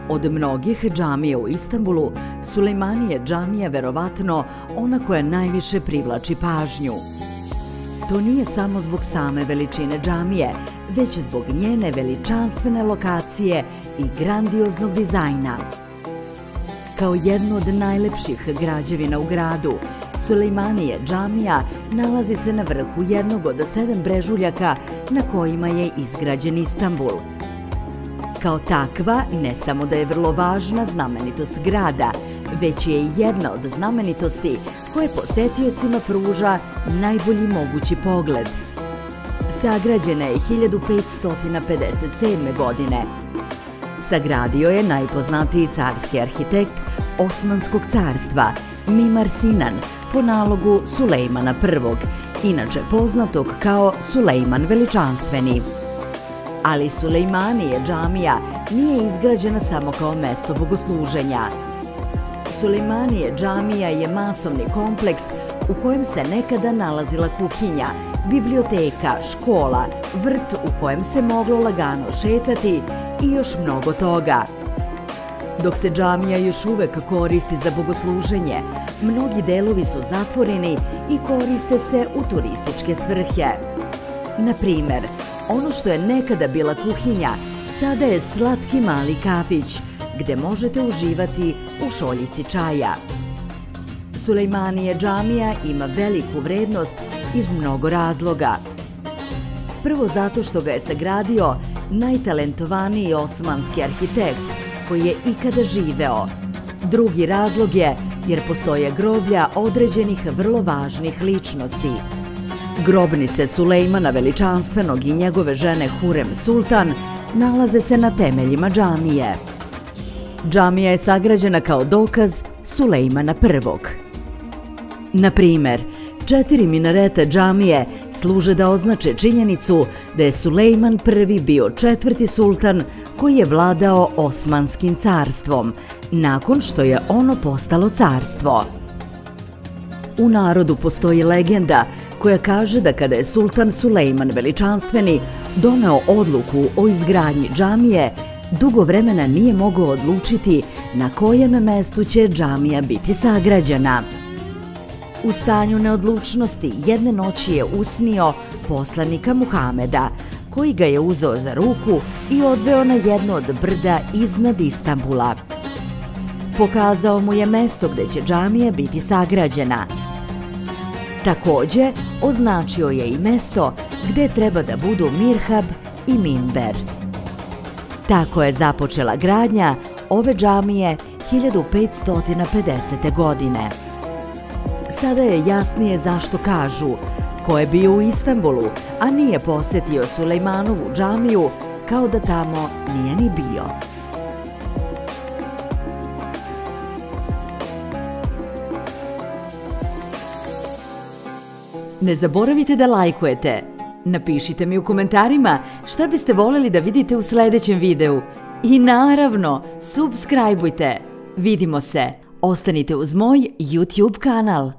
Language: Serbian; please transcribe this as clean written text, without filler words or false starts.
Od mnogih džamija u Istanbulu, Sulejmanije džamija verovatno ona koja najviše privlači pažnju. To nije samo zbog same veličine džamije, već zbog njene veličanstvene lokacije i grandioznog dizajna. Kao jedno od najlepših građevina u gradu, Sulejmanije džamija nalazi se na vrhu jednog od 7 brežuljaka na kojima je izgrađen Istanbul. Kao takva, ne samo da je vrlo važna znamenitost grada, već je i jedna od znamenitosti koje posetiocima pruža najbolji mogući pogled. Sagrađena je 1557. godine. Sagradio je najpoznatiji carski arhitekt Osmanskog carstva, Mimar Sinan, po nalogu Sulejmana I, inače poznatog kao Sulejman Veličanstveni. Ali Sulejmanije džamija nije izgrađena samo kao mesto bogosluženja. Sulejmanije džamija je masovni kompleks u kojem se nekada nalazila kuhinja, biblioteka, škola, vrt u kojem se moglo lagano šetati i još mnogo toga. Dok se džamija još uvek koristi za bogosluženje, mnogi delovi su zatvoreni i koriste se u turističke svrhe. Na primer, ono što je nekada bila kuhinja, sada je slatki mali kafić, gde možete uživati u šoljici čaja. Sulejmanije džamija ima veliku vrednost iz mnogo razloga. Prvo zato što ga je sagradio najtalentovaniji osmanski arhitekt koji je ikada živeo. Drugi razlog je jer postoje groblja određenih vrlo važnih ličnosti. Grobnice Sulejmana Veličanstvenog i njegove žene Hurem Sultan nalaze se na temeljima džamije. Džamija je sagrađena kao dokaz Sulejmana I. Na primer, 4 minareta džamije služe da označe činjenicu da je Sulejman I bio 4. sultan koji je vladao Osmanskim carstvom, nakon što je ono postalo carstvo. U narodu postoji legenda koja kaže da kada je sultan Sulejman Veličanstveni doneo odluku o izgradnji džamije, dugo vremena nije mogao odlučiti na kojem mestu će džamija biti sagrađena. U stanju neodlučnosti jedne noći je usnio poslanika Muhameda, koji ga je uzeo za ruku i odveo na jedno od brda iznad Istanbula. Pokazao mu je mesto gde će džamija biti sagrađena. Takođe, označio je i mesto gde treba da budu mirhab i minber. Tako je započela gradnja ove džamije 1550. godine. Sada je jasnije zašto kažu ko je bio u Istanbulu, a nije posetio Sulejmanovu džamiju, kao da tamo nije ni bio. Ne zaboravite da lajkujete. Napišite mi u komentarima šta biste voljeli da vidite u sledećem videu. I naravno, subscribeujte. Vidimo se. Ostanite uz moj YouTube kanal.